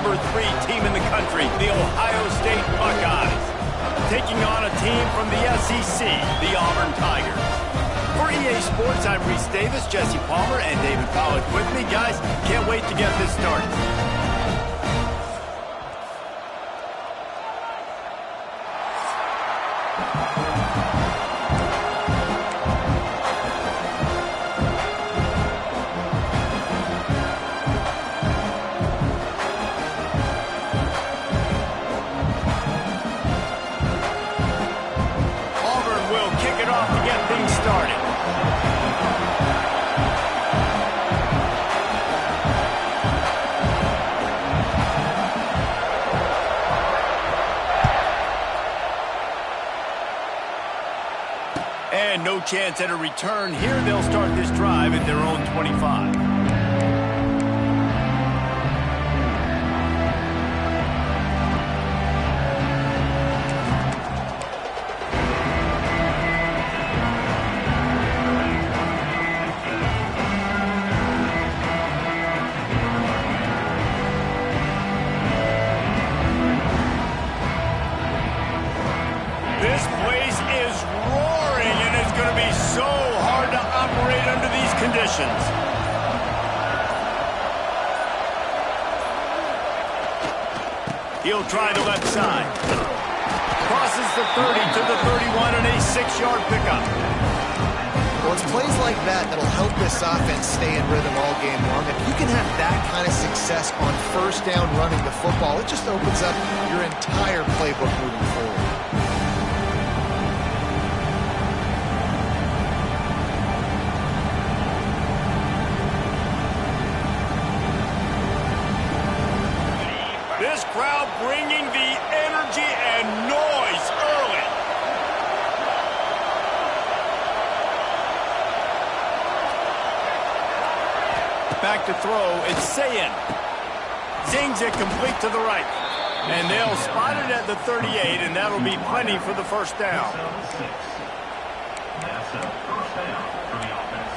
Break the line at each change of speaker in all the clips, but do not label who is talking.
number 3 team in the country, the Ohio State Buckeyes, taking on a team from the SEC, the Auburn Tigers. For EA Sports, I'm Reese Davis, Jesse Palmer, and David Pollack with me. Guys, can't wait to get this started. And no chance at a return here. They'll start this drive at their own 25. This place is roaring, and it's going to be so hard to operate under these conditions. He'll try the left side. Crosses the 30 to the 31 and a 6-yard pickup.
Well, it's plays like that that'll help this offense stay in rhythm all game long. If you can have that kind of success on first down running the football, it just opens up your entire playbook moving forward.
This crowd bringing the energy and noise early. Back to throw, it's Sayin. Zings it complete to the right. And they'll spot it at the 38, and that'll be plenty for the first down.
That's a first down for the offense.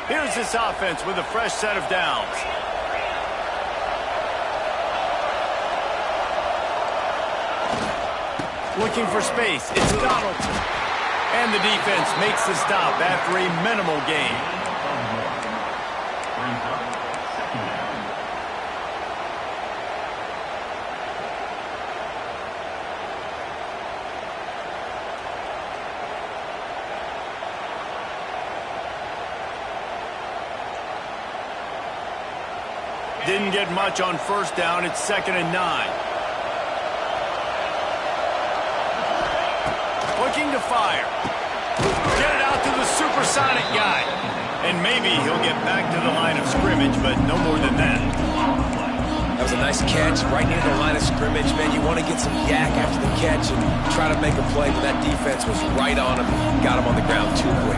Here's this offense with a fresh set of downs. Looking for space, it's Donaldson. And the defense makes the stop after a minimal gain. Didn't get much on first down. It's 2nd and 9. Looking to fire. Get it out to the supersonic guy. And maybe he'll get back to the line of scrimmage, but no more than that.
That was a nice catch right near the line of scrimmage, man. You want to get some yak after the catch and try to make a play, but that defense was right on him. Got him on the ground too quick.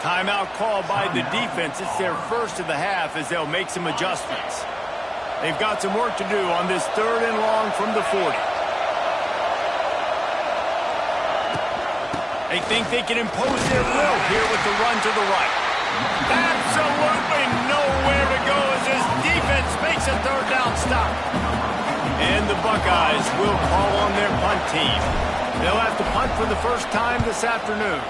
Timeout call by the defense. It's their first of the half as they'll make some adjustments. They've got some work to do on this 3rd and long from the 40. They think they can impose their will here with the run to the right. Absolutely nowhere to go as this defense makes a 3rd down stop. And the Buckeyes will call on their punt team. They'll have to punt for the first time this afternoon.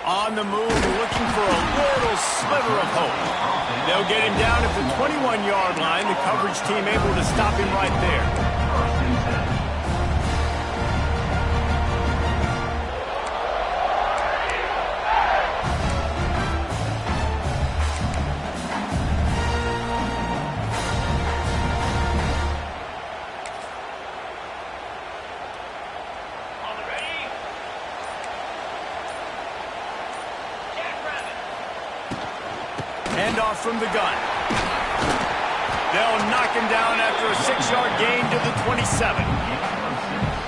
On the move, looking for a little sliver of hope. They'll get him down at the 21-yard line. The coverage team able to stop him right there. Handoff from the gun. They'll knock him down after a 6-yard gain to the 27.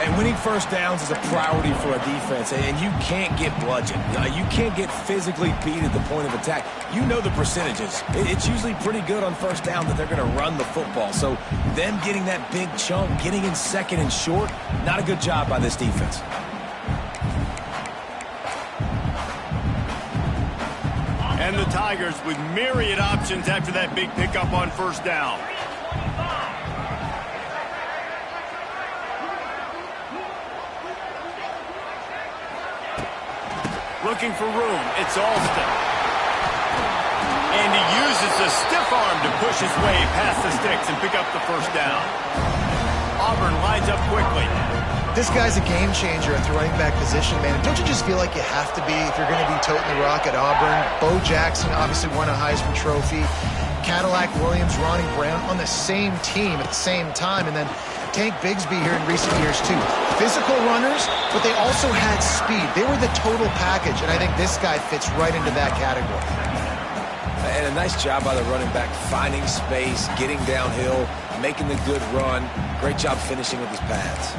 And winning first downs is a priority for a defense, and you can't get bludgeoned. You can't get physically beat at the point of attack. You know the percentages. It's usually pretty good on first down that they're going to run the football. So them getting that big chunk, getting in second and short, not a good job by this defense.
And the Tigers with myriad options after that big pickup on first down. Looking for room. It's Alston. And he uses the stiff arm to push his way past the sticks and pick up the first down. Auburn lines up quickly.
This guy's a game changer at the running back position, man. Don't you just feel like you have to be if you're going to be toting the rock at Auburn? Bo Jackson obviously won a Heisman Trophy. Cadillac Williams, Ronnie Brown on the same team at the same time. And then Tank Bigsby here in recent years, too. Physical runners, but they also had speed. They were the total package, and I think this guy fits right into that category.
And a nice job by the running back, finding space, getting downhill, making the good run. Great job finishing with his pads.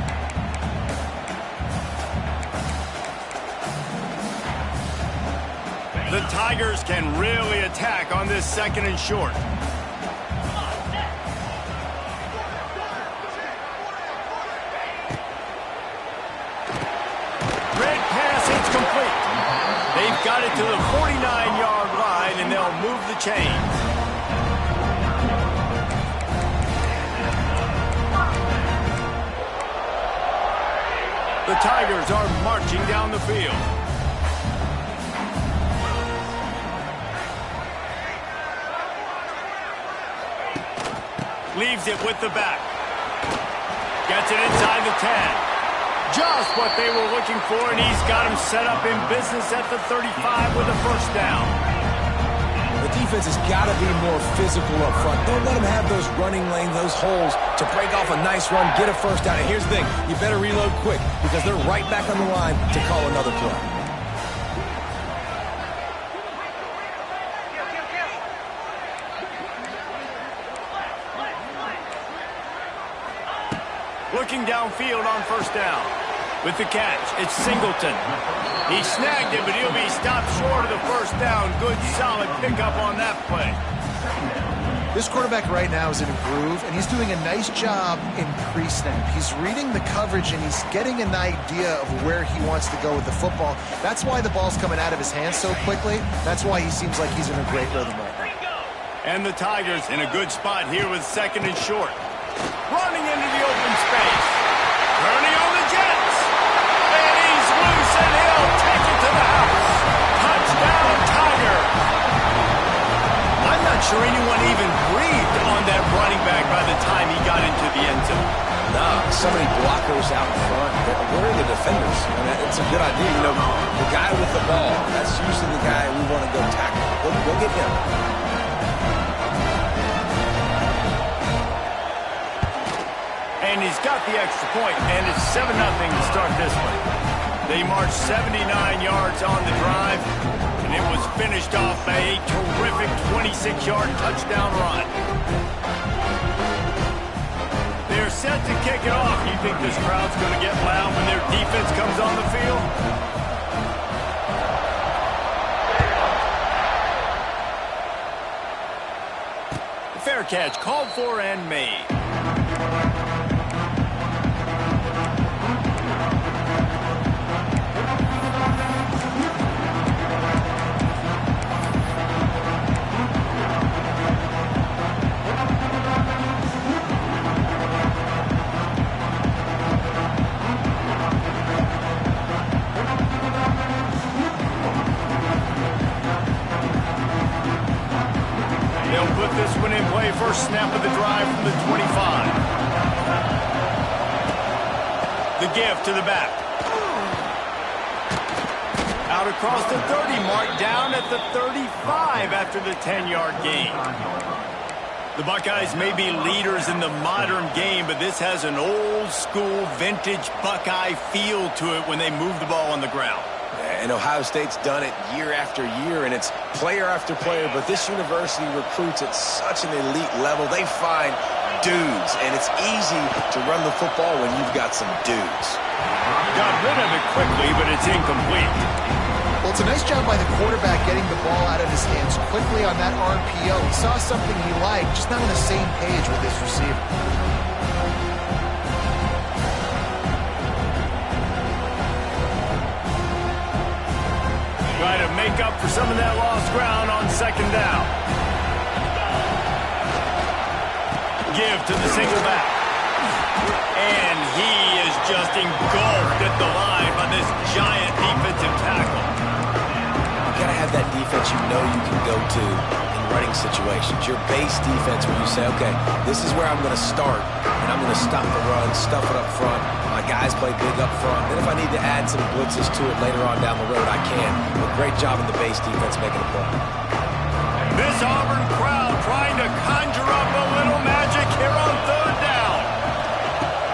The Tigers can really attack on this second and short. Red pass, it's complete. They've got it to the 49-yard line, and they'll move the chains. The Tigers are marching down the field. Leaves it with the back. Gets it inside the 10. Just what they were looking for, and he's got him set up in business at the 35 with a first down.
The defense has got to be more physical up front. Don't let them have those running lanes, those holes to break off a nice run, get a first down. And here's the thing, you better reload quick because they're right back on the line to call another play.
Looking downfield on first down. With the catch, it's Singleton. He snagged it, but he'll be stopped short of the first down. Good, solid pickup on that play.
This quarterback right now is in a groove, and he's doing a nice job in pre-snap. He's reading the coverage, and he's getting an idea of where he wants to go with the football. That's why the ball's coming out of his hands so quickly. That's why he seems like he's in a great rhythm right now.
And the Tigers in a good spot here with second and short. Running into the open space. Turning on the Jets. And he's loose, and he'll take it to the house. Touchdown, Tiger. I'm not sure anyone even breathed on that running back by the time he got into the end zone.
Nah, so many blockers out in front. Where are the defenders? I mean, it's a good idea. You know, the guy with the ball, that's usually the guy we want to go tackle. Go get him.
And he's got the extra point, and it's 7-0 to start this one. They marched 79 yards on the drive, and it was finished off by a terrific 26-yard touchdown run. They're set to kick it off. You think this crowd's going to get loud when their defense comes on the field? Fair catch called for and made. The give to the back. Out across the 30 mark, down at the 35 after the 10-yard gain. The Buckeyes may be leaders in the modern game, but this has an old-school, vintage Buckeye feel to it when they move the ball on the ground.
And Ohio State's done it year after year, and it's player after player, but this university recruits at such an elite level. They find dudes, and it's easy to run the football when you've got some dudes.
Got rid of it quickly, but it's incomplete.
Well, it's a nice job by the quarterback getting the ball out of his hands quickly on that RPO. He saw something he liked, just not on the same page with his receiver.
Try to make up for some of that lost ground on second down. Give to the single back. And he is just engulfed at the line by this giant defensive tackle.
You gotta have that defense you know you can go to in running situations. Your base defense where you say, okay, this is where I'm gonna start, and I'm gonna stop the run, stuff it up front. My guys play big up front. Then if I need to add some blitzes to it later on down the road, I can. But great job in the base defense making a play.
This Auburn crowd trying to conjure up a little magic here on third down.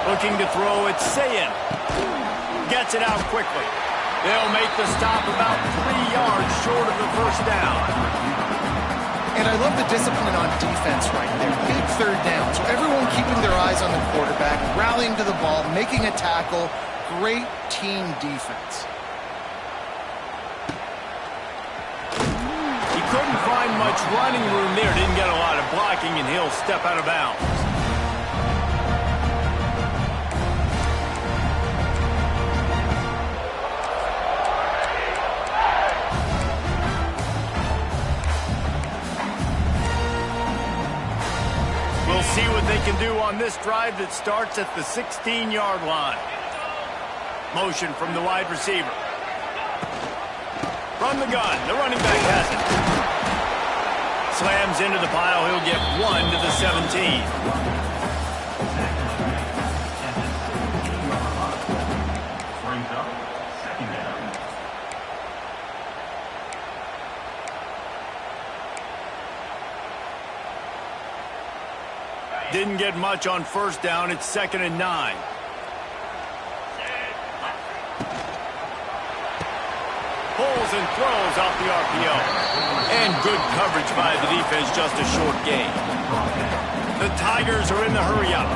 Looking to throw it, Sayin. Gets it out quickly. They'll make the stop about 3 yards short of the first down.
And I love the discipline on defense right there. Big third down. So everyone keeping their eyes on the quarterback, rallying to the ball, making a tackle. Great team defense.
He couldn't find much running room there. Didn't get a lot of blocking, and he'll step out of bounds. See what they can do on this drive that starts at the 16-yard line. Motion from the wide receiver. From the gun, the running back has it. Slams into the pile, he'll get 1 to the 17.
Brings up second down.
Didn't get much on first down. It's 2nd and 9. Pulls and throws off the RPO. And good coverage by the defense, just a short gain. The Tigers are in the hurry-up.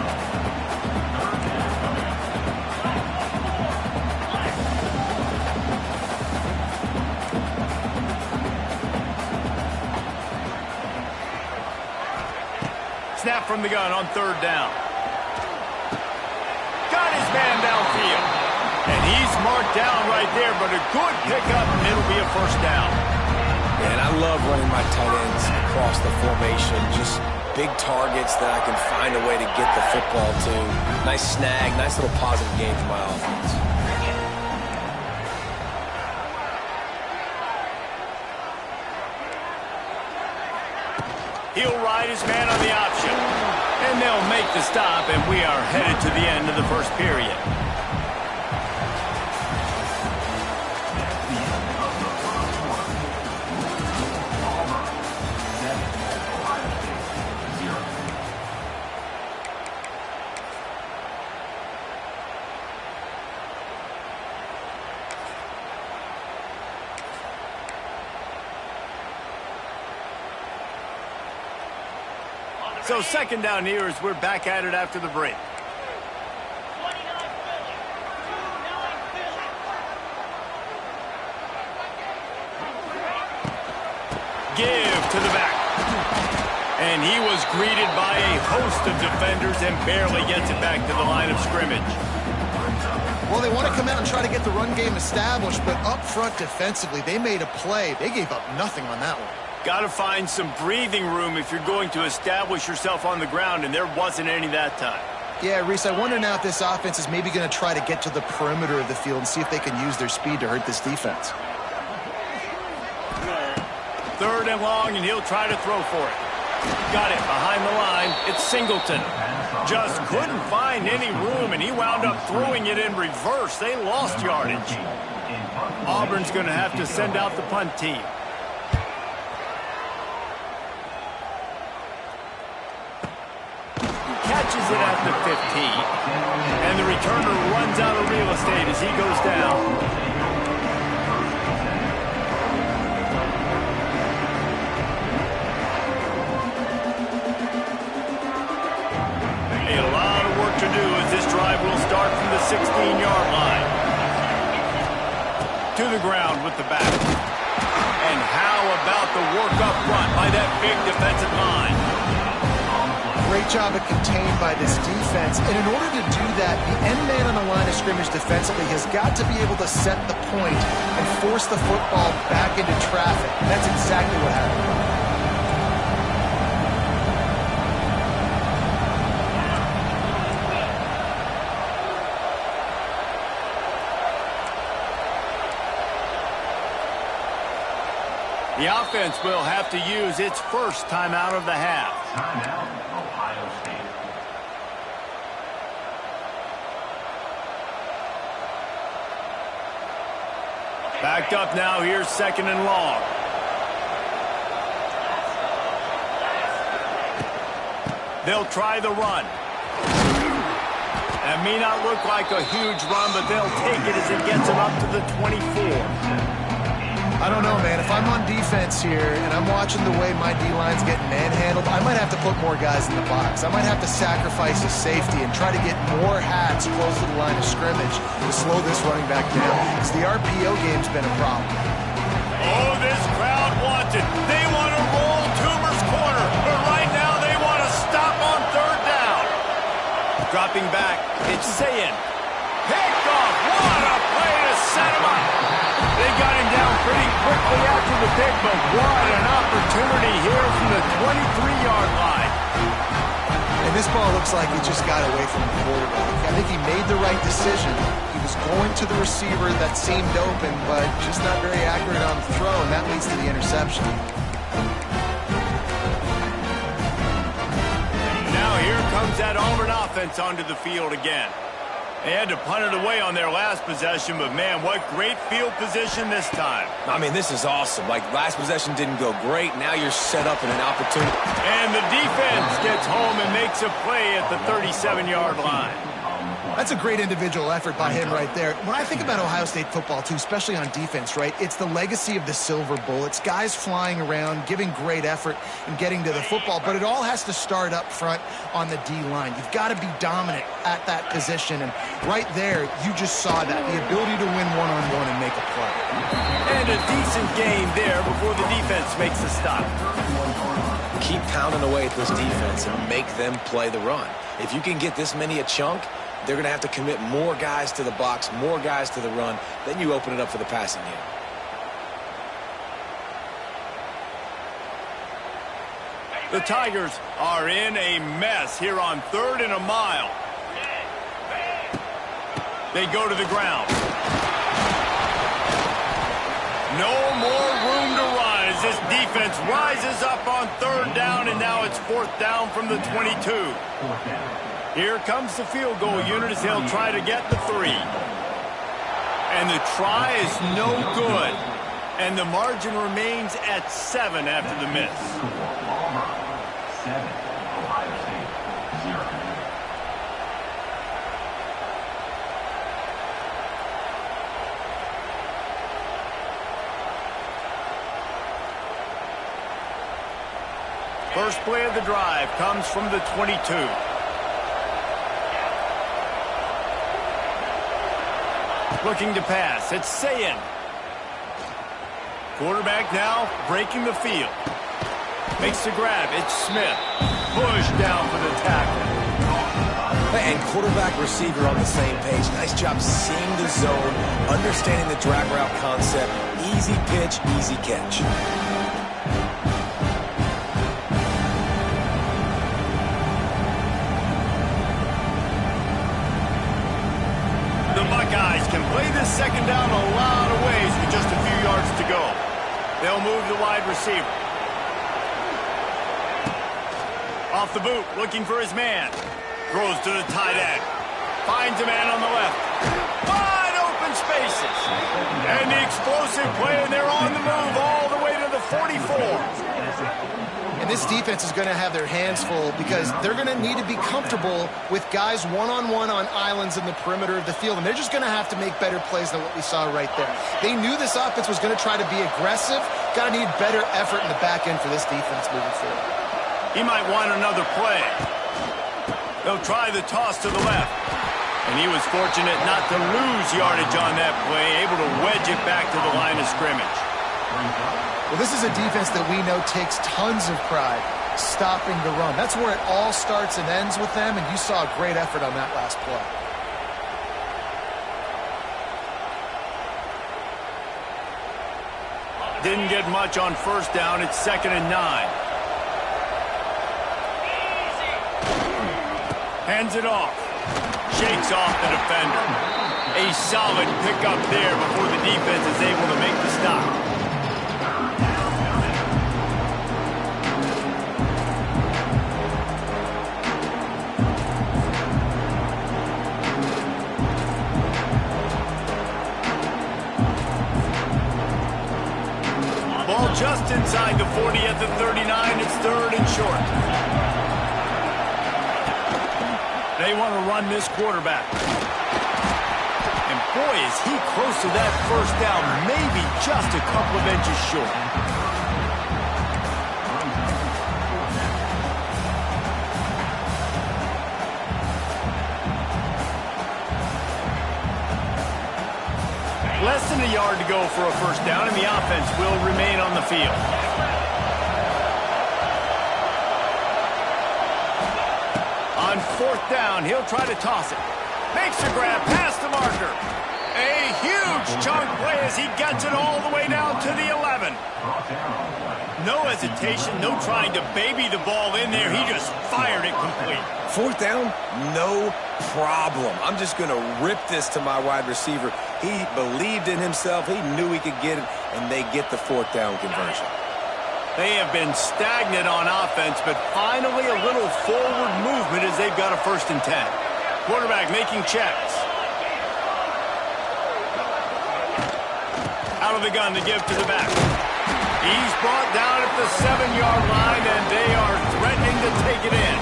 Snap from the gun on third down. Got his man downfield. And he's marked down right there, but a good pickup, and it'll be a first down.
And I love running my tight ends across the formation. Just big targets that I can find a way to get the football to. Nice snag, nice little positive game for my offense.
He'll ride his man on the option. And they'll make the stop, and we are headed to the end of the first period. So second down here as we're back at it after the break. Give to the back. And he was greeted by a host of defenders and barely gets it back to the line of scrimmage.
Well, they want to come out and try to get the run game established, but up front defensively, they made a play. They gave up nothing on that one.
Got to find some breathing room if you're going to establish yourself on the ground, and there wasn't any that time.
Yeah, Reese, I wonder now if this offense is maybe going to try to get to the perimeter of the field and see if they can use their speed to hurt this defense.
Third and long, and he'll try to throw for it. Got it behind the line. It's Singleton. Just couldn't find any room, and he wound up throwing it in reverse. They lost yardage. Auburn's going to have to send out the punt team. Catches it at the 15. And the returner runs out of real estate as he goes down. A lot of work to do as this drive will start from the 16-yard line. To the ground with the back. And how about the work up front by that big defensive line?
Great job of contained by this defense. And in order to do that, the end man on the line of scrimmage defensively has got to be able to set the point and force the football back into traffic. And that's exactly what happened.
The offense will have to use its first timeout of the half.
Timeout, Ohio State.
Backed up now, here's 2nd and long. They'll try the run. That may not look like a huge run, but they'll take it as it gets them up to the 24.
I don't know, man. If I'm on defense here and I'm watching the way my D-line's getting manhandled, I might have to put more guys in the box. I might have to sacrifice a safety and try to get more hats close to the line of scrimmage to slow this running back down. Because the RPO game's been a problem.
Oh, this crowd wants it. They want to roll Toomer's corner, but right now they want to stop on 3rd down. Dropping back, it's Sayin. Picked off. What a play to set him up. They got him down pretty quickly after the pick, but what an opportunity here from the 23-yard line.
And this ball looks like it just got away from the quarterback. I think he made the right decision. He was going to the receiver that seemed open, but just not very accurate on the throw, and that leads to the interception.
Now here comes that Auburn offense onto the field again. They had to punt it away on their last possession, but man, what great field position this time.
I mean, this is awesome. Like, last possession didn't go great. Now you're set up in an opportunity.
And the defense gets home and makes a play at the 37-yard line.
That's a great individual effort by him right there. When I think about Ohio State football, too, especially on defense, right, it's the legacy of the Silver Bullets, guys flying around, giving great effort and getting to the football, but it all has to start up front on the D-line. You've got to be dominant at that position, and right there, you just saw that, the ability to win one-on-one and make a play.
And a decent game there before the defense makes a stop.
Keep pounding away at this defense and make them play the run. If you can get this many a chunk, they're going to have to commit more guys to the box, more guys to the run. Then you open it up for the passing game.
The Tigers are in a mess here on 3rd and a mile. They go to the ground. No more room to run as this defense rises up on 3rd down, and now it's 4th down from the 22.
4th down.
Here comes the field goal unit as they'll try to get the 3. And the try is no good. And the margin remains at 7 after the miss.
Auburn, 7. Ohio State, 0.
First play of the drive comes from the 22. Looking to pass. It's Sayin. Quarterback now breaking the field. Makes the grab. It's Smith. Push down for the tackle.
And quarterback receiver on the same page. Nice job seeing the zone, understanding the drag route concept. Easy pitch, easy catch.
The Buckeyes can play this 2nd down a lot of ways with just a few yards to go. They'll move the wide receiver. Off the boot, looking for his man. Throws to the tight end. Finds a man on the left. Wide open spaces. And the explosive play, and they're on the move all the way to the 44.
And this defense is going to have their hands full because they're going to need to be comfortable with guys one-on-one on islands in the perimeter of the field, and they're just going to have to make better plays than what we saw right there. They knew this offense was going to try to be aggressive. Got to need better effort in the back end for this defense moving forward.
He might want another play. They'll try the toss to the left. And he was fortunate not to lose yardage on that play, able to wedge it back to the line of scrimmage.
Well, this is a defense that we know takes tons of pride stopping the run. That's where it all starts and ends with them, and you saw a great effort on that last play.
Didn't get much on first down. It's 2nd and 9. Hands it off. Shakes off the defender. A solid pickup there before the defense is able to make the stop. Ball just inside the 40 at the 39. It's 3rd and short. They want to run this quarterback. And boy, is he close to that first down, maybe just a couple of inches short. Less than a yard to go for a first down, and the offense will remain on the field. On 4th down, he'll try to toss it. Makes the grab past the marker. A huge chunk play as he gets it all the way down to the 11. No hesitation, no trying to baby the ball in there. He just fired it complete.
4th down, no problem. I'm just going to rip this to my wide receiver. He believed in himself. He knew he could get it, and they get the 4th down conversion.
They have been stagnant on offense, but finally a little forward movement as they've got a 1st and 10. Quarterback making checks. Out of the gun to give to the back. He's brought down at the 7-yard line, and they are threatening to take it in.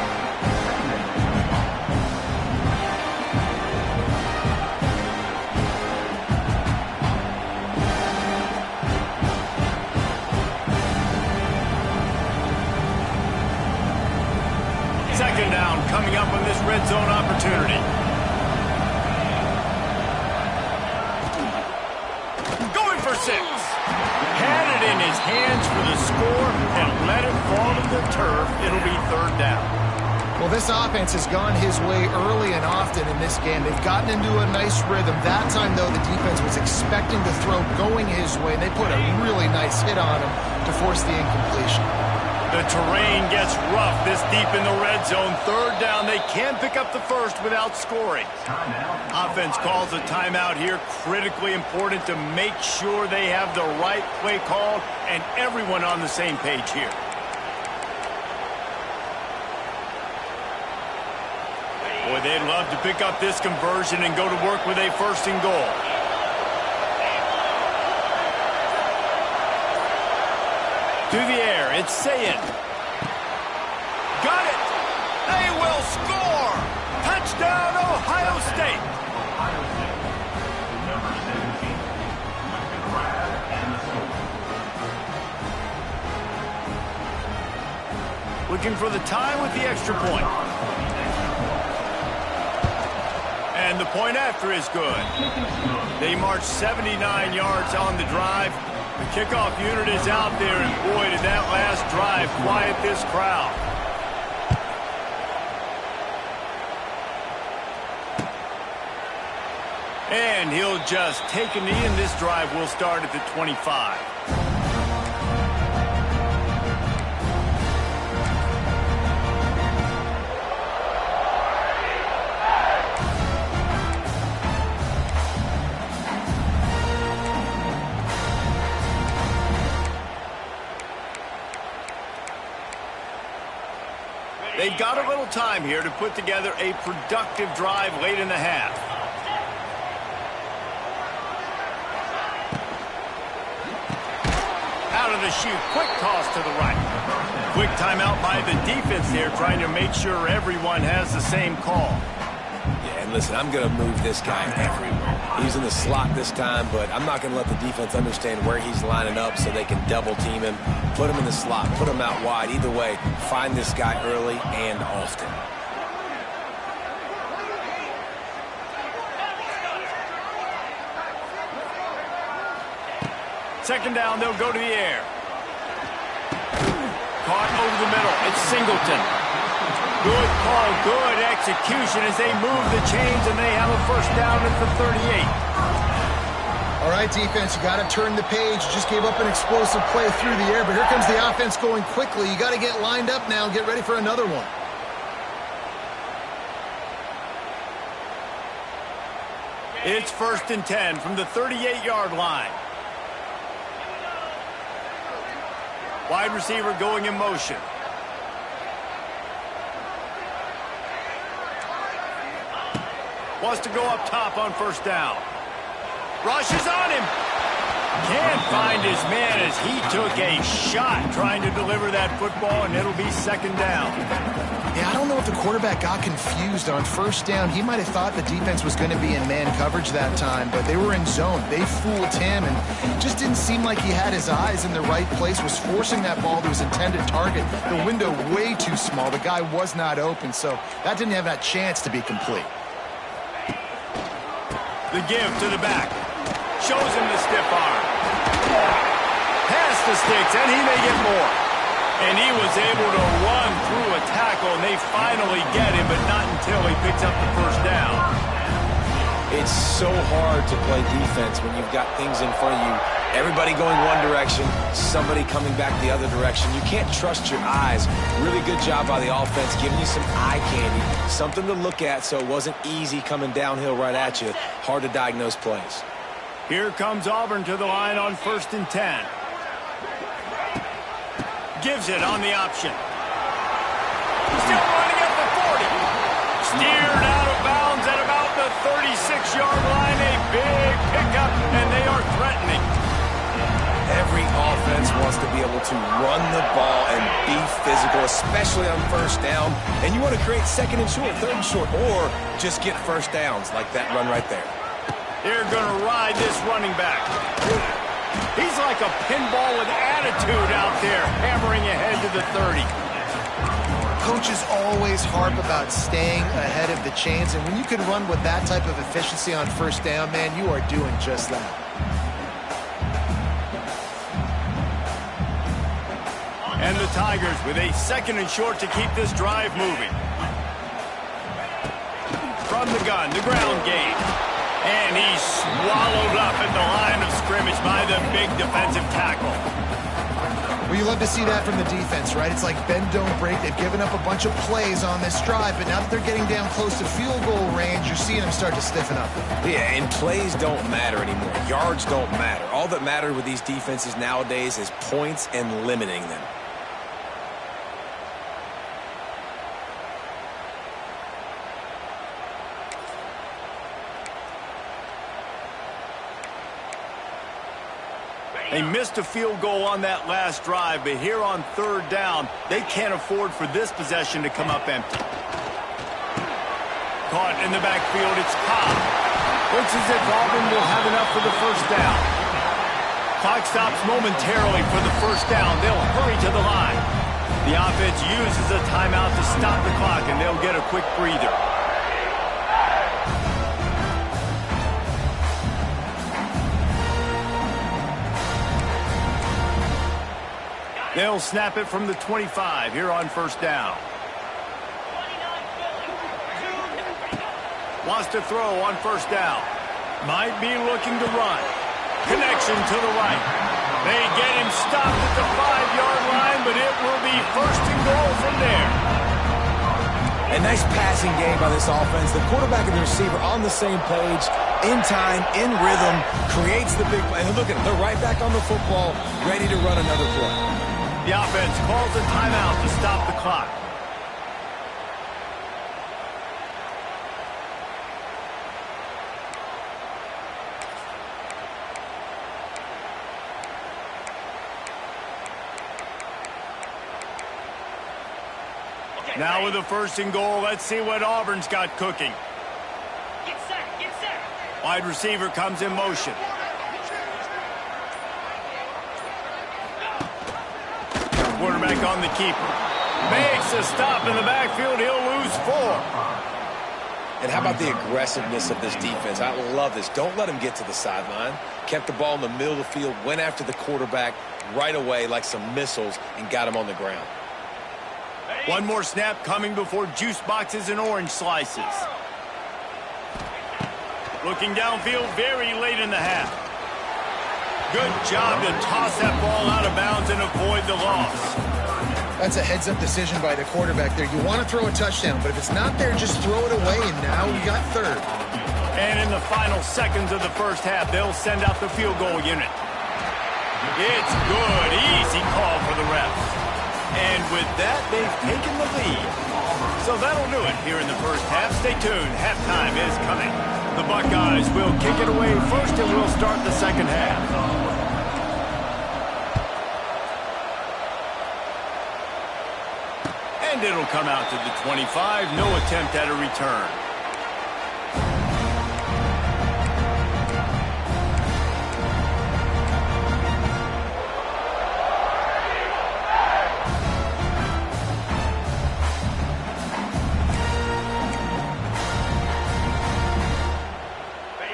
Second down coming up on this red zone opportunity. Going for 6. Had it in his hands for the score and let it fall to the turf. It'll be 3rd down.
Well, this offense has gone his way early and often in this game. They've gotten into a nice rhythm. That time, though, the defense was expecting the throw going his way, and they put a really nice hit on him to force the incompletion.
The terrain gets rough this deep in the red zone. 3rd down, they can't pick up the first without scoring. Offense calls a timeout here. Critically important to make sure they have the right play called and everyone on the same page here. Boy, they'd love to pick up this conversion and go to work with a 1st and goal. To the air, it's Sayin. Got it! They will score! Touchdown, Ohio State!
Ohio State, number 17, with the grab and the score.
Looking for the tie with the extra point. And the point after is good. They march 79 yards on the drive. The kickoff unit is out there, and boy, did that last drive quiet this crowd. And he'll just take a knee, and this drive will start at the 25. They've got a little time here to put together a productive drive late in the half. Out of the chute, quick toss to the right. Quick timeout by the defense there, trying to make sure everyone has the same call.
Yeah, and listen, I'm going to move this guy everywhere. He's in the slot this time, but I'm not going to let the defense understand where he's lining up so they can double team him. Put him in the slot, put him out wide. Either way, find this guy early and often.
Second down, they'll go to the air. Caught over the middle. It's Singleton. Good call, good execution as they move the chains, and they have a first down at the 38.
All right, defense, you got to turn the page. You just gave up an explosive play through the air, but here comes the offense going quickly. You got to get lined up now and get ready for another one.
It's 1st and 10 from the 38-yard line. Wide receiver going in motion. Wants to go up top on first down. Rushes on him. Can't find his man as he took a shot trying to deliver that football, and it'll be second down.
Yeah, I don't know if the quarterback got confused on first down. He might have thought the defense was going to be in man coverage that time, but they were in zone. They fooled him, and just didn't seem like he had his eyes in the right place, was forcing that ball to his intended target. The window way too small. The guy was not open, so that didn't have that chance to be complete.
The give to the back. Shows him the stiff arm. Pass the sticks, and he may get more. And he was able to run through a tackle, and they finally get him, but not until he picks up the first down.
It's so hard to play defense when you've got things in front of you. Everybody going one direction, somebody coming back the other direction. You can't trust your eyes. Really good job by the offense, giving you some eye candy, something to look at so it wasn't easy coming downhill right at you. Hard to diagnose plays.
Here comes Auburn to the line on 1st and 10. Gives it on the option. Still running at the 40. Steered out of bounds at about the 36-yard line. A big pickup, and they are threatening.
Every offense wants to be able to run the ball and be physical, especially on first down. And you want to create second and short, third and short, or just get first downs like that run right there.
They're going to ride this running back. He's like a pinball with attitude out there, hammering ahead to the 30.
Coaches always harp about staying ahead of the chains, and when you can run with that type of efficiency on first down, man, you are doing just that.
And the Tigers with a second and short to keep this drive moving. From the gun, the ground game. And he's swallowed up at the line of scrimmage by the big defensive tackle.
Well, you love to see that from the defense, right? It's like bend, don't break. They've given up a bunch of plays on this drive, but now that they're getting down close to field goal range, you're seeing them start to stiffen up.
Yeah, and plays don't matter anymore. Yards don't matter. All that matters with these defenses nowadays is points and limiting them.
They missed a field goal on that last drive, but here on third down, they can't afford for this possession to come up empty. Caught in the backfield, it's Cobb. Looks as if Auburn will have enough for the first down. Clock stops momentarily for the first down. They'll hurry to the line. The offense uses a timeout to stop the clock, and they'll get a quick breather. They'll snap it from the 25 here on first down. Wants to throw on first down. Might be looking to run. Connection to the right. They get him stopped at the 5-yard line, but it will be first and goal from there.
A nice passing game by this offense. The quarterback and the receiver on the same page, in time, in rhythm, creates the big play. And look at them. They're right back on the football, ready to run another play.
The offense calls a timeout to stop the clock. Now with the 1st and goal, let's see what Auburn's got cooking.
Get set, get set.
Wide receiver comes in motion. Quarterback on the keeper. Makes a stop in the backfield. He'll lose 4.
And how about the aggressiveness of this defense? I love this. Don't let him get to the sideline. Kept the ball in the middle of the field, went after the quarterback right away like some missiles and got him on the ground.
One more snap coming before juice boxes and orange slices. Looking downfield very late in the half. Good job to toss that ball out of bounds and avoid the loss.
That's a heads-up decision by the quarterback there. You want to throw a touchdown, but if it's not there, just throw it away, and now you got 3rd.
And in the final seconds of the 1st half, they'll send out the field goal unit. It's good. Easy call for the refs. And with that, they've taken the lead. So that'll do it here in the 1st half. Stay tuned. Halftime is coming. The Buckeyes will kick it away first, and we'll start the 2nd half. And it'll come out to the 25. No attempt at a return.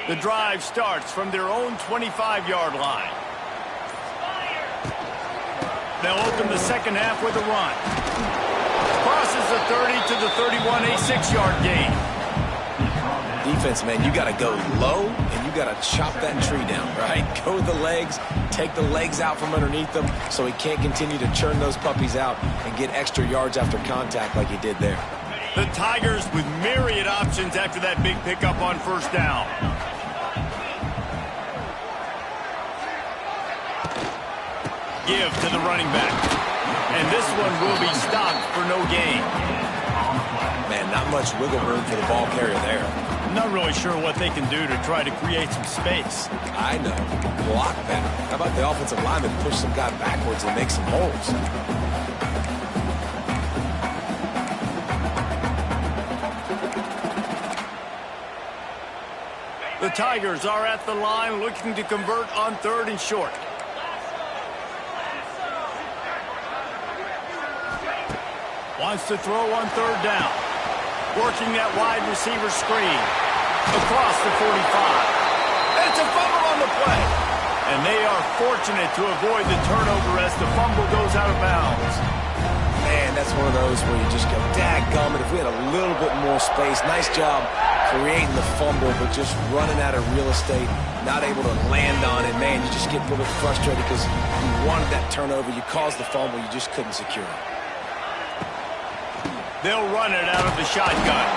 The drive starts from their own 25-yard line. They'll open the 2nd half with a run. Crosses the 30 to the 31, a 6-yard gain.
Defense, man, you got to go low, and you got to chop that tree down, right? Go with the legs, take the legs out from underneath them so he can't continue to churn those puppies out and get extra yards after contact like he did there.
The Tigers with myriad options after that big pickup on 1st down. Give to the running back. And this one will be stopped for no gain.
Man, not much wiggle room for the ball carrier there.
I'm not really sure what they can do to try to create some space.
I know. Block better. How about the offensive lineman push some guy backwards and make some holes?
The Tigers are at the line looking to convert on 3rd and short. Wants to throw on 3rd down. Working that wide receiver screen. Across the 45. It's a fumble on the play. And they are fortunate to avoid the turnover as the fumble goes out of bounds.
Man, that's one of those where you just go, dadgummit, if we had a little bit more space. Nice job creating the fumble, but just running out of real estate, not able to land on it. Man, you just get a little bit frustrated because you wanted that turnover. You caused the fumble. You just couldn't secure it.
They'll run it out of the shotgun.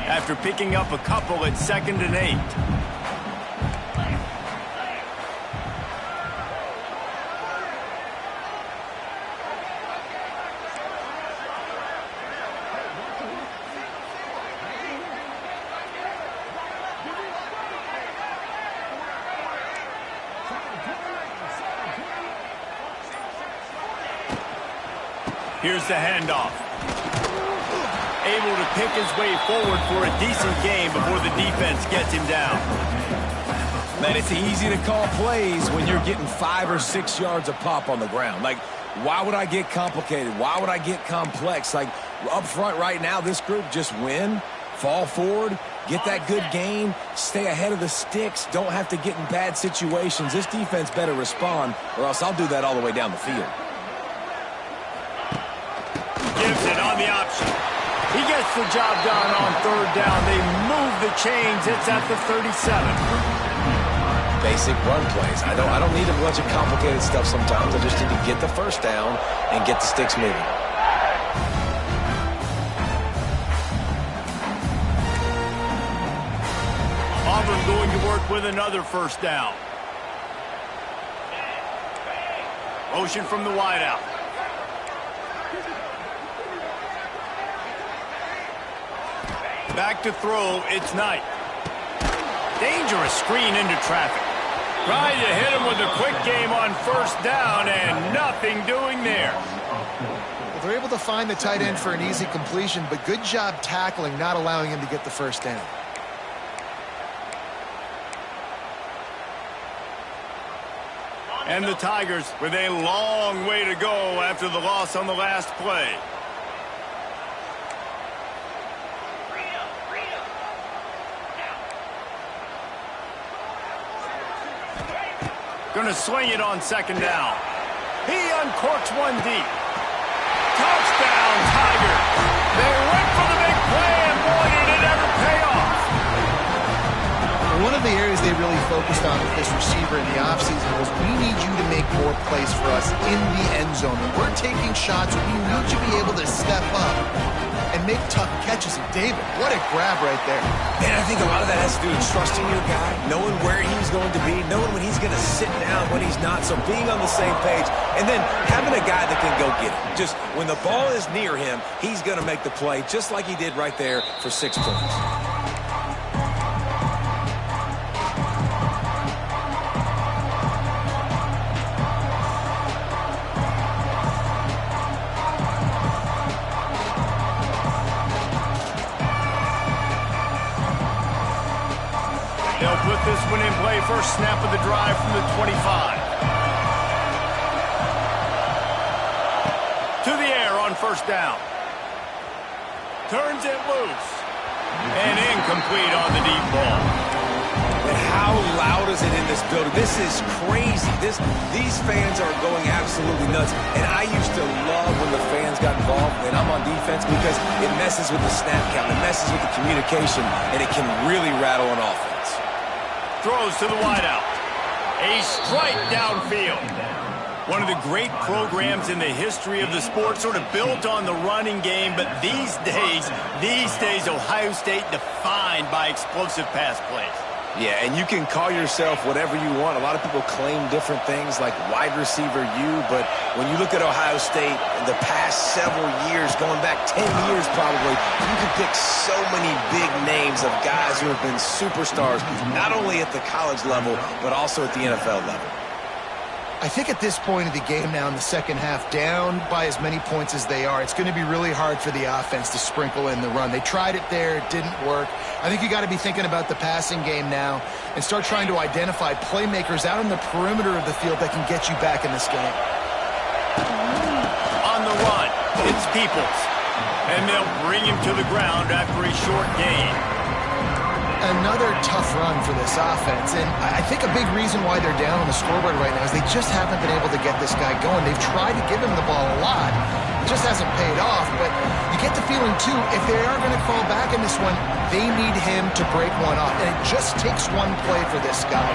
After picking up a couple at 2nd and 8. Here's the handoff. Able to pick his way forward for a decent game before the defense gets him down.
Man, it's easy to call plays when you're getting 5 or 6 yards a pop on the ground. Like, why would I get complicated? Why would I get complex? Like, up front right now, this group just win, fall forward, get that good gain, stay ahead of the sticks, don't have to get in bad situations. This defense better respond, or else I'll do that all the way down the field.
Gives it on the option. He gets the job done on 3rd down. They move the chains. It's at the 37.
Basic run plays. I don't need a bunch of complicated stuff sometimes. I just need to get the 1st down and get the sticks moving.
Auburn going to work with another 1st down. Motion from the wideout. Back to throw, it's Knight. Dangerous screen into traffic. Trying to hit him with a quick game on first down, and nothing doing there.
Well, they're able to find the tight end for an easy completion, but good job tackling, not allowing him to get the first down.
And the Tigers with a long way to go after the loss on the last play. Going to swing it on second down. He uncorks one deep. Touchdown, Tigers. They went for the big play, and boy, did it ever pay off.
One of the areas they really focused on with this receiver in the offseason was, we need you to make more plays for us in the end zone. When we're taking shots, we need you to be able to step up and make tough catches. And David, what a grab right there.
And I think a lot of that has to do with trusting your guy, knowing where he's going to be, knowing when he's going to sit down, when he's not, so being on the same page, and then having a guy that can go get it. Just when the ball is near him, he's going to make the play, just like he did right there for 6 points.
They'll put this one in play. First snap of the drive from the 25. To the air on first down. Turns it loose. And incomplete on the deep ball.
And how loud is it in this building? This is crazy. These fans are going absolutely nuts. And I used to love when the fans got involved, and I'm on defense, because it messes with the snap count. It messes with the communication, and it can really rattle an offense.
Throws to the wideout. A strike downfield. One of the great programs in the history of the sport, sort of built on the running game, but these days, Ohio State defined by explosive pass plays.
Yeah, and you can call yourself whatever you want. A lot of people claim different things like wide receiver U, but when you look at Ohio State in the past several years, going back 10 years probably, you can pick so many big names of guys who have been superstars, not only at the college level, but also at the NFL level.
I think at this point of the game now in the second half, down by as many points as they are, it's going to be really hard for the offense to sprinkle in the run. They tried it there. It didn't work. I think you got to be thinking about the passing game now and start trying to identify playmakers out on the perimeter of the field that can get you back in this game.
On the run, it's Peoples. And they'll bring him to the ground after a short gain.
Another tough run for this offense, and I think a big reason why they're down on the scoreboard right now is they just haven't been able to get this guy going. They've tried to give him the ball a lot. It just hasn't paid off, but you get the feeling, too, if they are going to crawl back in this one, they need him to break one off, and it just takes one play for this guy.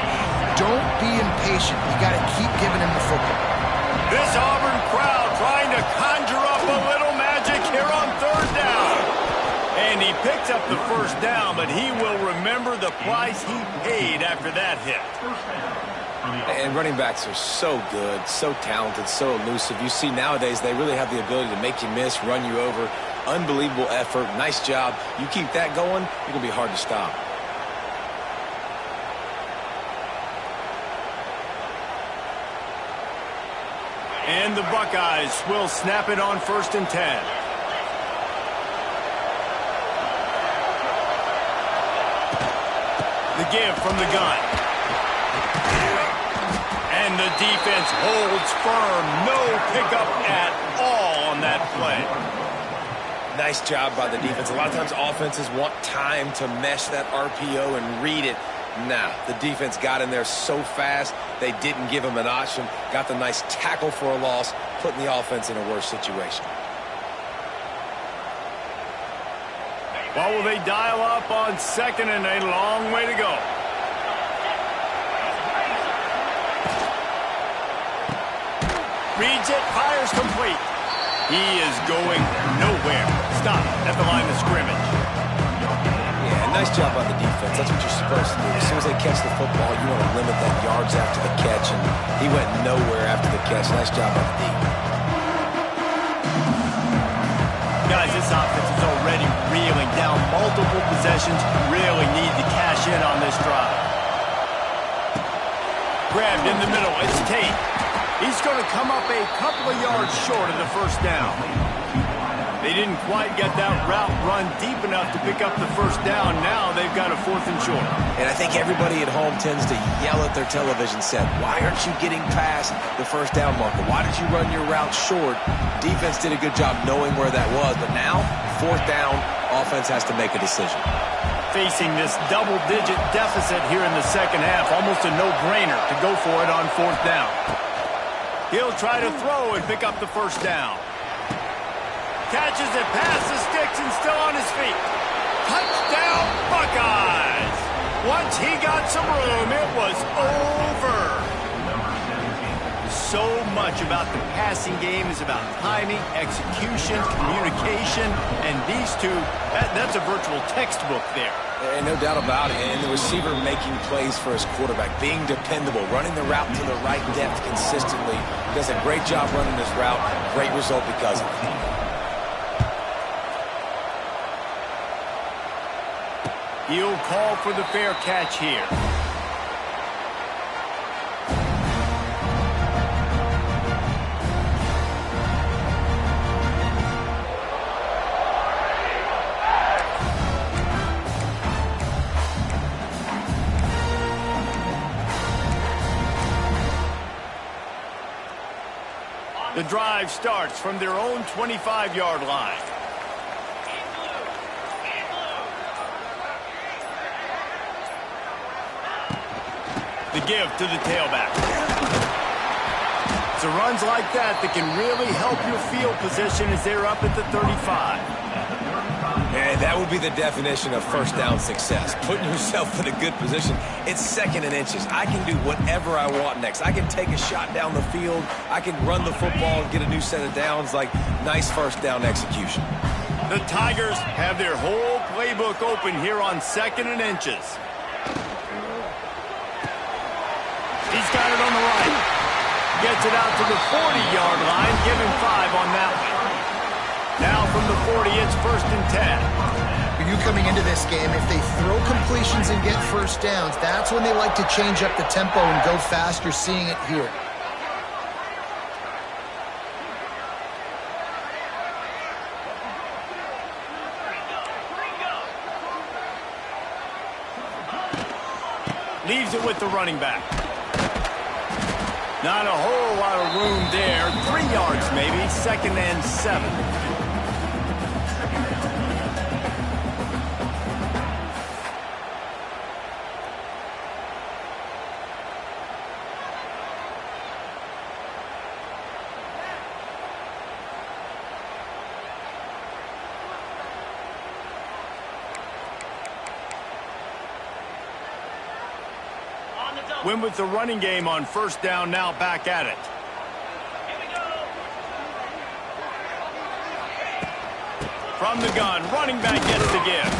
Don't be impatient. You got to keep giving him the football.
This Auburn crowd trying to conjure up a little magic here on third down. And he picks up the first down, but he will remember the price he paid after that hit.
And running backs are so good, so talented, so elusive. You see nowadays they really have the ability to make you miss, run you over. Unbelievable effort. Nice job. You keep that going, you're going to be hard to stop.
And the Buckeyes will snap it on 1st and 10. The give from the gun. And the defense holds firm. No pickup at all on that play.
Nice job by the defense. A lot of times offenses want time to mesh that RPO and read it. Nah, the defense got in there so fast, they didn't give him an option. Got the nice tackle for a loss, putting the offense in a worse situation.
Well, will they dial up on second and a long way to go? Reads it, fires complete. He is going nowhere. Stop at the line of scrimmage.
Yeah, nice job on the defense. That's what you're supposed to do. As soon as they catch the football, you want to limit that yards after the catch, and he went nowhere after the catch. Nice job on the D.
Guys, this offense is already reeling down multiple possessions really need to cash in on this drive. Grabbed in the middle. It's Tate. He's going to come up a couple of yards short of the first down. They didn't quite get that route run deep enough to pick up the first down. Now they've got a 4th and short.
And I think everybody at home tends to yell at their television set, why aren't you getting past the first down marker? Why did you run your route short? Defense did a good job knowing where that was, but now, 4th down, offense has to make a decision.
Facing this double-digit deficit here in the second half, almost a no-brainer to go for it on 4th down. He'll try to throw and pick up the first down. Catches it past the sticks and still on his feet. Touchdown, Buckeyes! Once he got some room, it was over. So much about the passing game is about timing, execution, communication, and these two, that's a virtual textbook there.
And no doubt about it. And the receiver making plays for his quarterback, being dependable, running the route to the right depth consistently. Does a great job running this route. Great result because of it.
He'll call for the fair catch here. The drive starts from their own 25-yard line. The give to the tailback. It's runs like that can really help your field position as they're up at the 35.
And that would be the definition of first down success. Putting yourself in a good position. It's 2nd and inches. I can do whatever I want next. I can take a shot down the field. I can run the football and get a new set of downs. Like, nice first down execution.
The Tigers have their whole playbook open here on 2nd and inches. He's got it on the right. Gets it out to the 40-yard line. Give him 5 on that one. Now from the 40, it's 1st and 10.
For you coming into this game, if they throw completions and get first downs, that's when they like to change up the tempo and go fast. You're seeing it here.
Leaves it with the running back. Not a whole lot of room there. 3 yards maybe. 2nd and 7. Win with the running game on 1st down, now back at it. From the gun, running back gets the give.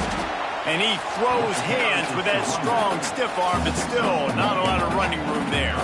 And he throws hands with that strong, stiff arm, but still not a lot of running room there.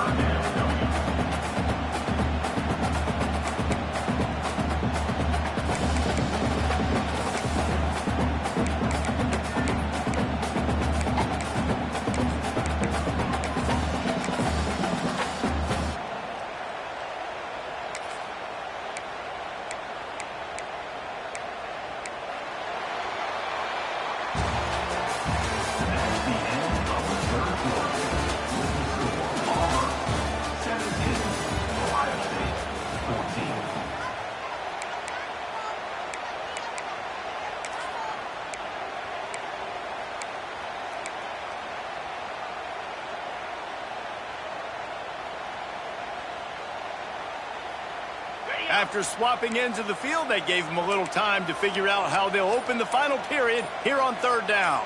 After swapping ends of the field, they gave them a little time to figure out how they'll open the final period here on 3rd down.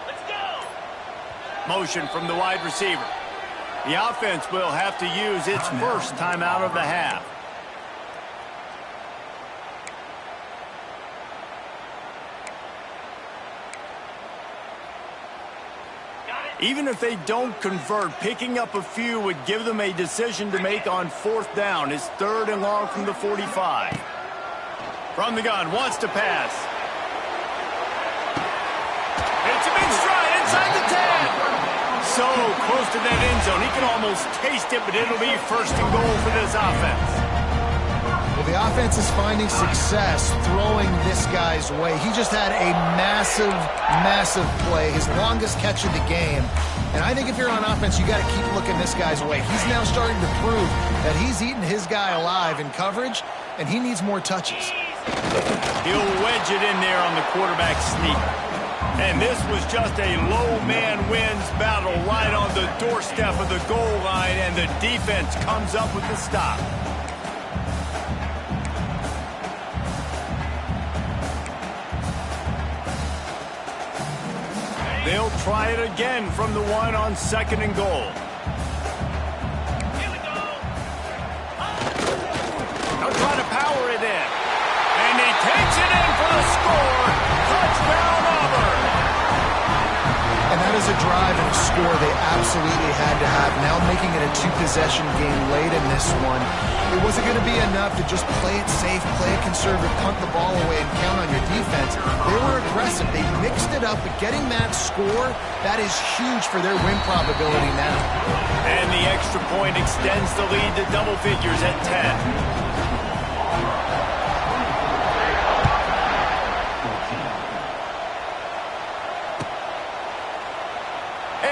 Let's go.
Motion from the wide receiver. The offense will have to use its first timeout of the half. Even if they don't convert, picking up a few would give them a decision to make on 4th down. It's 3rd and long from the 45. From the gun, wants to pass. So close to that end zone. He can almost taste it, but it'll be first and goal for this offense.
Well, the offense is finding success throwing this guy's way. He just had a massive, massive play, his longest catch of the game. And I think if you're on offense, you got to keep looking this guy's way. He's now starting to prove that he's eating his guy alive in coverage, and he needs more touches.
He'll wedge it in there on the quarterback sneak. And this was just a low man wins battle right on the doorstep of the goal line, and the defense comes up with the stop. They'll try it again from the one on second and goal.
Here we go.
They'll try to power it in. And he takes it in for the score. Touchdown, Auburn.
And that is a drive and a score they absolutely had to have. Now making it a two-possession game late in this one. It wasn't going to be enough to just play it safe, play it conservative, punt the ball away, and count on your defense. They were aggressive. They mixed it up, but getting that score, that is huge for their win probability now.
And the extra point extends the lead to double figures at 10.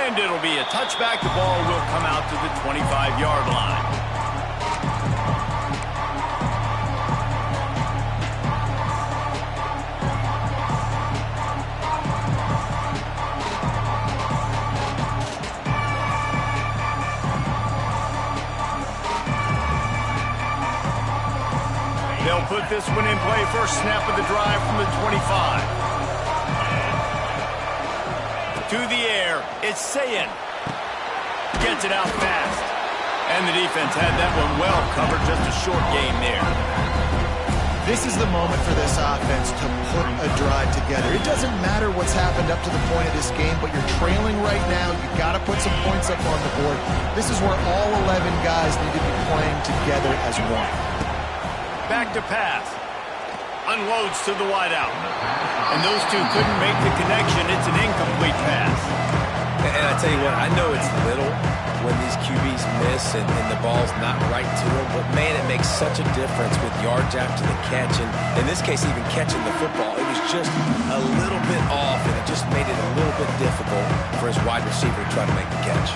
And it'll be a touchback. The ball will come out to the 25-yard line. They'll put this one in play. First snap of the drive from the 25. To the air, it's Sayin. Gets it out fast. And the defense had that one well covered. Just a short game there.
This is the moment for this offense to put a drive together. It doesn't matter what's happened up to the point of this game, but you're trailing right now. You've got to put some points up on the board. This is where all 11 guys need to be playing together as one.
Back to pass. Unloads to the wideout. And those two couldn't make the connection. It's an incomplete pass.
And I tell you what, I know it's little when these QBs miss and the ball's not right to them, but man, it makes such a difference with yards after the catch. And in this case, even catching the football, it was just a little bit off, and it just made it a little bit difficult for his wide receiver to try to make the catch.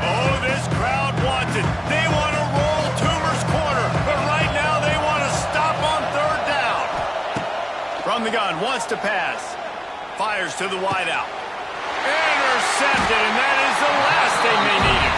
Oh, this crowd wants it. They want to roll Toomer's corner, but right now they want to stop on third down. From the gun, wants to pass. Fires to the wideout. Intercepted, and that is the last thing they needed.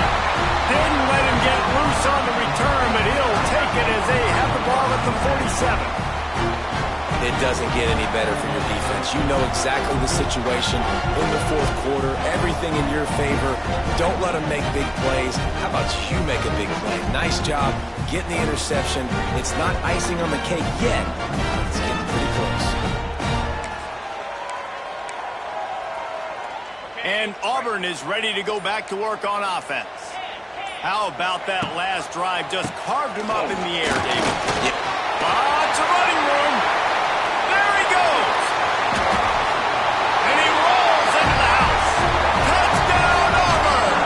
Didn't let him get loose on the return, but he'll take it as they have the ball at the 47.
It doesn't get any better for your defense. You know exactly the situation in the fourth quarter. Everything in your favor. Don't let them make big plays. How about you make a big play? Nice job getting the interception. It's not icing on the cake yet. It's getting pretty close.
And Auburn is ready to go back to work on offense. How about that last drive? Just carved him up in the air, David.
Yep.
Lots of running room. There he goes. And he rolls into the house. Touchdown, Auburn.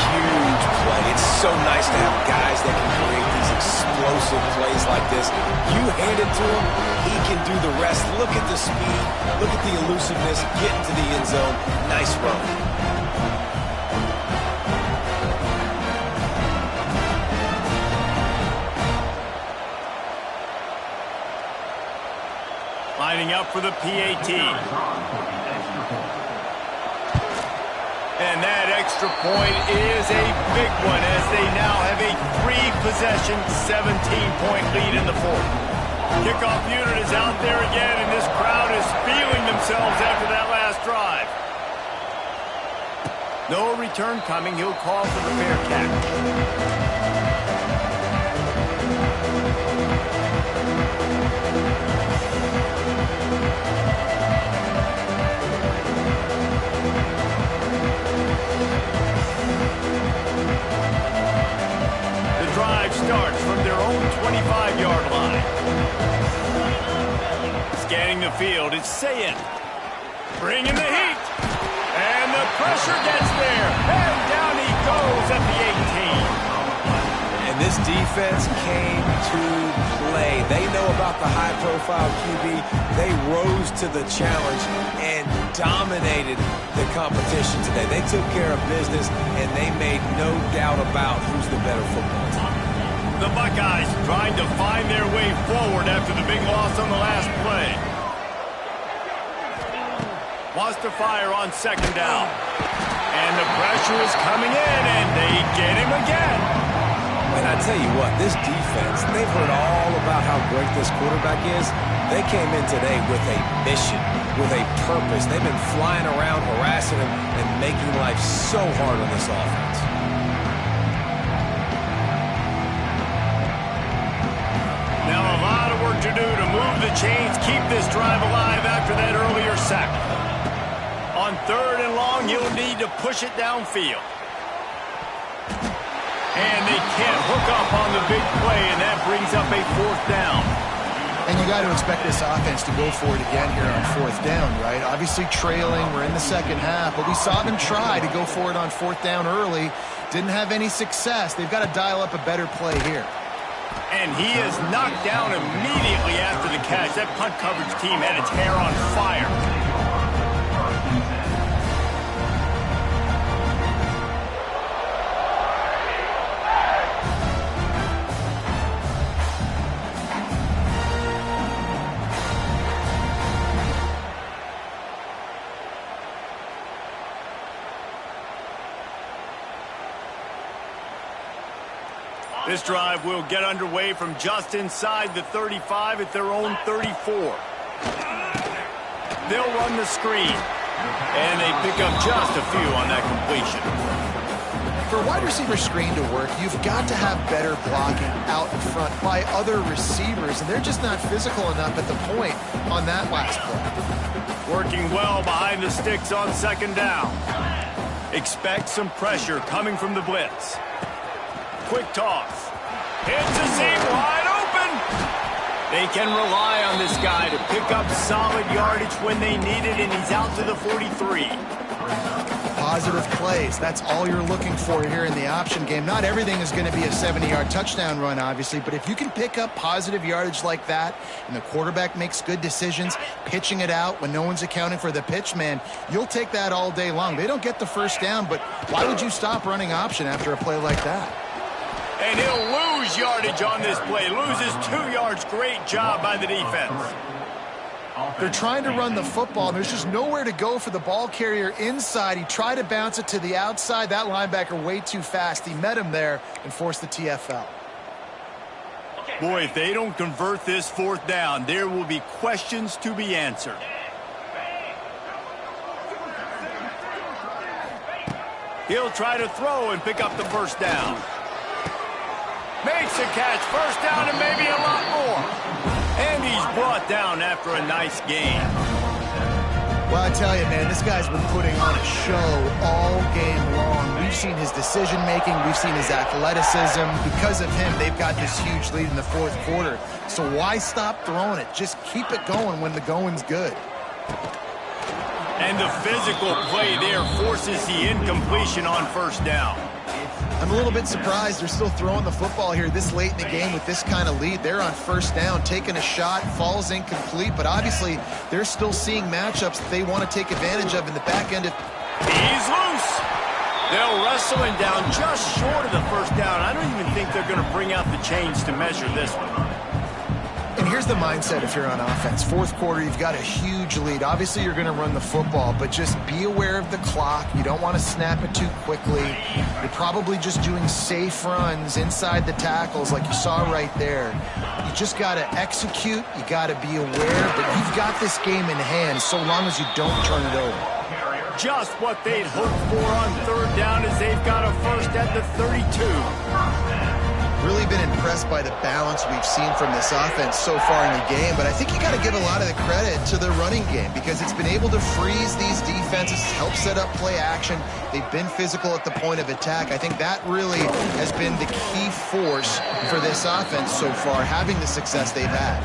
Huge play. It's so nice to have guys that can create these explosive plays like this. You hand it to him, he can do the rest. Look at the speed. Look at the elusiveness. Get into the end zone. Nice run.
Lining up for the PAT. And that extra point is a big one as they now have a 3-possession, 17-point lead in the fourth. Kickoff unit is out there again, and this crowd is feeling themselves after that last drive. No return coming. He'll call for the fair catch. Starts from their own 25-yard line. Scanning the field, it's Sayin. Bringing the heat. pressure gets there. And down he goes at the 18.
And this defense came to play. They know about the high-profile QB. They rose to the challenge and dominated the competition today. They took care of business, and they made no doubt about who's the better football team.
The Buckeyes trying to find their way forward after the big loss on the last play. Wants to fire on second down. And the pressure is coming in, and they get him again.
And I tell you what, this defense, they've heard all about how great this quarterback is. They came in today with a mission, with a purpose. They've been flying around, harassing him, and making life so hard on this offense.
Now a lot of work to do to move the chains, keep this drive alive after that earlier sack. On 3rd and long, he'll need to push it downfield. And they can't hook up on the big play, and that brings up a 4th down.
And you got to expect this offense to go for it again here on 4th down, right? Obviously trailing, we're in the second half, but we saw them try to go for it on 4th down early. Didn't have any success. They've got to dial up a better play here.
And he is knocked down immediately after the catch. That punt coverage team had its hair on fire. This drive will get underway from just inside the 35 at their own 34. They'll run the screen, and they pick up just a few on that completion.
For a wide receiver screen to work, you've got to have better blocking out in front by other receivers, and they're just not physical enough at the point on that last play.
Working well behind the sticks on second down. Expect some pressure coming from the blitz. Quick toss. Hits a seam wide open. They can rely on this guy to pick up solid yardage when they need it, and he's out to the 43.
Positive plays, that's all you're looking for here in the option game. Not everything is going to be a 70-yard touchdown run, obviously, but if you can pick up positive yardage like that, and the quarterback makes good decisions, pitching it out when no one's accounting for the pitch, man, you'll take that all day long. They don't get the first down, but why would you stop running option after a play like that?
And he'll lose yardage on this play. Loses 2 yards. Great job by the defense.
They're trying to run the football, and there's just nowhere to go for the ball carrier inside. He tried to bounce it to the outside. That linebacker way too fast. He met him there and forced the TFL.
Boy, if they don't convert this 4th down, there will be questions to be answered. He'll try to throw and pick up the first down. Makes a catch, first down, and maybe a lot more. And he's brought down after a nice gain.
Well, I tell you, man, this guy's been putting on a show all game long. We've seen his decision-making. We've seen his athleticism. Because of him, they've got this huge lead in the 4th quarter. So why stop throwing it? Just keep it going when the going's good.
And the physical play there forces the incompletion on first down.
I'm a little bit surprised they're still throwing the football here this late in the game with this kind of lead. They're on first down, taking a shot, falls incomplete, but obviously they're still seeing matchups that they want to take advantage of in the back end.
He's loose. They'll wrestle him down just short of the first down. I don't even think they're going to bring out the chains to measure this one.
And here's the mindset if you're on offense. 4th quarter, you've got a huge lead. Obviously, you're going to run the football, but just be aware of the clock. You don't want to snap it too quickly. You're probably just doing safe runs inside the tackles like you saw right there. You just got to execute. You got to be aware, but you've got this game in hand so long as you don't turn it over.
Just what they'd hoped for on 3rd down as they've got a first at the 32.
Really been impressed by the balance we've seen from this offense so far in the game, but I think you got to give a lot of the credit to the running game because it's been able to freeze these defenses, help set up play action. They've been physical at the point of attack. I think that really has been the key force for this offense so far, having the success they've had.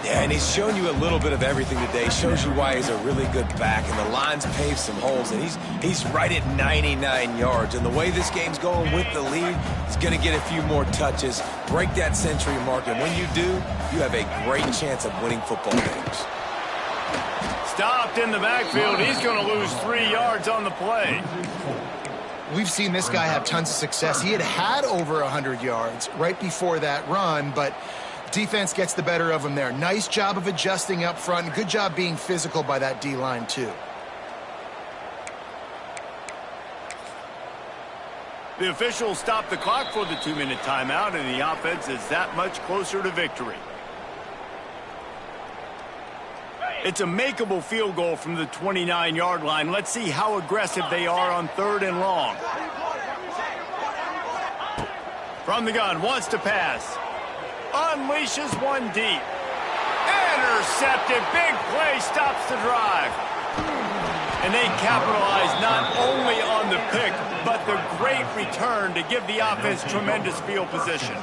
Yeah, and he's shown you a little bit of everything today. Shows you why he's a really good back, and the line's paved some holes, and he's right at 99 yards. And the way this game's going with the lead, he's going to get a few more touches, break that century mark, and when you do, you have a great chance of winning football games.
Stopped in the backfield. He's going to lose 3 yards on the play.
We've seen this guy have tons of success. He had over 100 yards right before that run, but defense gets the better of him there. Nice job of adjusting up front, and good job being physical by that D-line too.
The officials stopped the clock for the 2-minute timeout, and the offense is that much closer to victory. It's a makeable field goal from the 29-yard line. Let's see how aggressive they are on 3rd and long. From the gun, wants to pass. Unleashes one deep. Intercepted. Big play stops the drive. And they capitalize not only on the pick, but the great return to give the offense tremendous field position.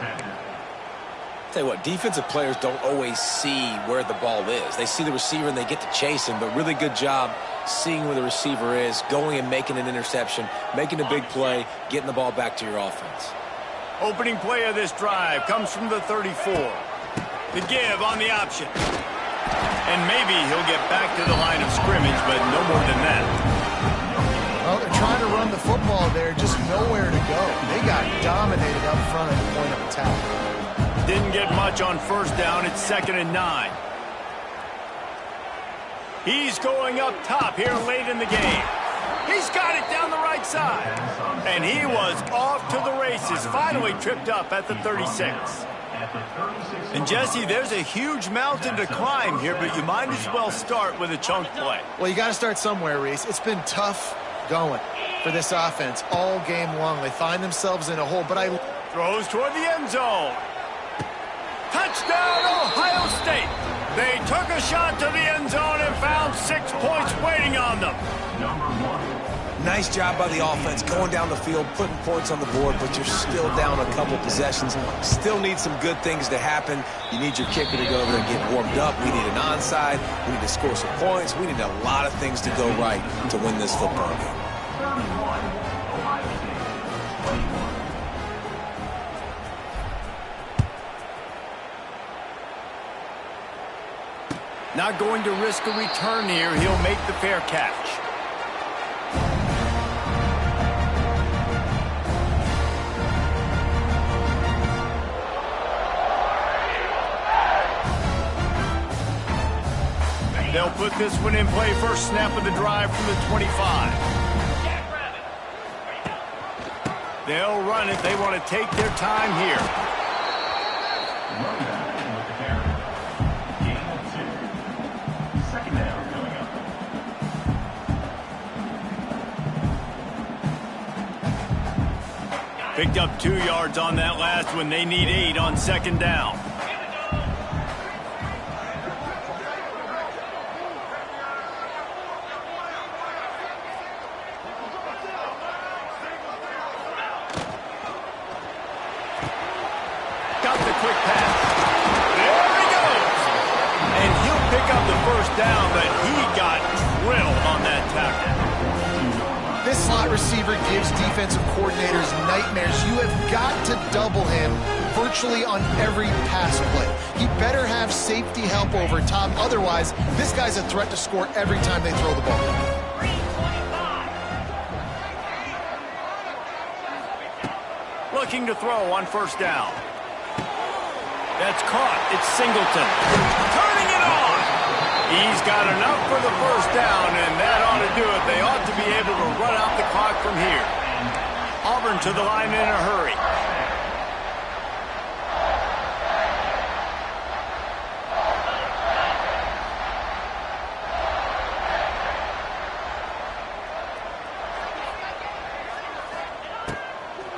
Tell you what, defensive players don't always see where the ball is. They see the receiver and they get to chase him, but really good job seeing where the receiver is, going and making an interception, making a big play, getting the ball back to your offense.
Opening play of this drive comes from the 34. The give on the option. And maybe he'll get back to the line of scrimmage, but no more than that.
Well, they're trying to run the football there, just nowhere to go. They got dominated up front at the point of attack.
Didn't get much on 1st down. It's 2nd and 9. He's going up top here late in the game. He's got it down the right side. And he was off to the races, finally tripped up at the 36. And Jesse, there's a huge mountain to climb here, but you might as well start with a chunk play.
Well, you got to start somewhere, Reese. It's been tough going for this offense all game long. They find themselves in a hole, but
Throws toward the end zone. Touchdown, Ohio State. They took a shot to the end zone and found 6 points waiting on them.
Nice job by the offense, going down the field, putting points on the board, but you're still down a couple possessions. Still need some good things to happen. You need your kicker to go over there and get warmed up. We need an onside. We need to score some points. We need a lot of things to go right to win this football game.
Not going to risk a return here. He'll make the fair catch. They'll put this one in play. First snap of the drive from the 25. They'll run it. They want to take their time here. Picked up 2 yards on that last one. They need 8 on 2nd down. Got the quick pass. There he goes. And he'll pick up the 1st down, but he got drilled on that tackle.
This slot receiver gives defensive coordinators nightmares. You have got to double him virtually on every pass play. He better have safety help over top. Otherwise, this guy's a threat to score every time they throw the ball.
Looking to throw on 1st down. That's caught. It's Singleton. Turning it on. He's got enough for the 1st down, and that ought to do it. They ought to be able to run out the clock from here. Auburn to the line in a hurry.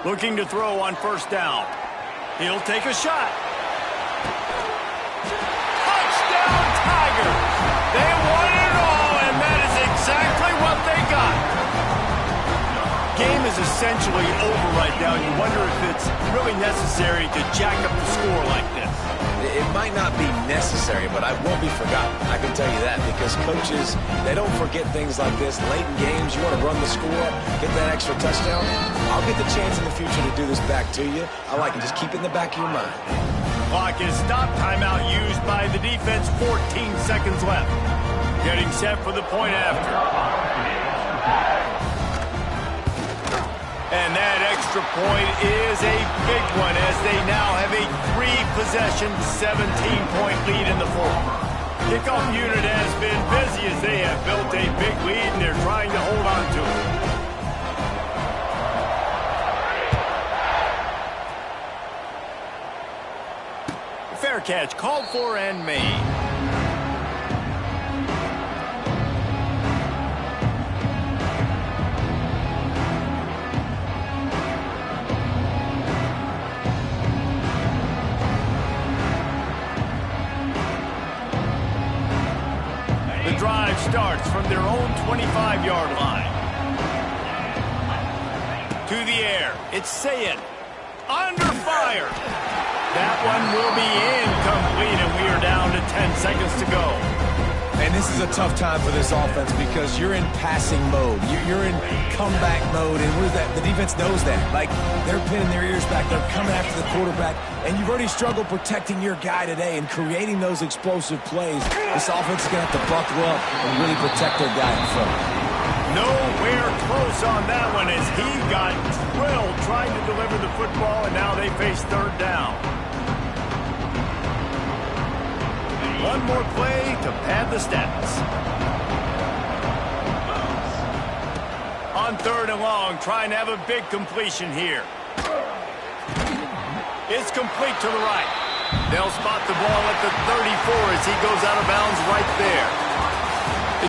Looking to throw on 1st down. He'll take a shot. Touchdown, Tigers! They won it all, and that is exactly what they got. Game is essentially over right now. You wonder if it's really necessary to jack up the score like this.
It might not be necessary, but I won't be forgotten. I can tell you that, because coaches, they don't forget things like this. Late in games, you want to run the score, get that extra touchdown. I'll get the chance in the future to do this back to you. I like it. Just keep it in the back of your mind.
Clock is stopped. Timeout used by the defense. 14 seconds left. Getting set for the point after. And that extra point is a big one, as they now have a 3-possession, 17-point lead in the fourth. Kickoff unit has been busy as they have built a big lead, and they're trying to hold on to it. Fair catch called for and made. The drive starts from their own 25-yard line. To the air. It's Sayin. Under fire. That one will be incomplete, and we are down to 10 seconds to go.
And this is a tough time for this offense, because you're in passing mode. You're in comeback mode, and what is that? The defense knows that. Like, they're pinning their ears back. They're coming after the quarterback, and you've already struggled protecting your guy today and creating those explosive plays. This offense is going to have to buckle up and really protect their guy in front.
Nowhere close on that one, as he got drilled trying to deliver the football, and now they face third down. One more play to pad the stats. On third and long, trying to have a big completion here. It's complete to the right. They'll spot the ball at the 34 as he goes out of bounds right there.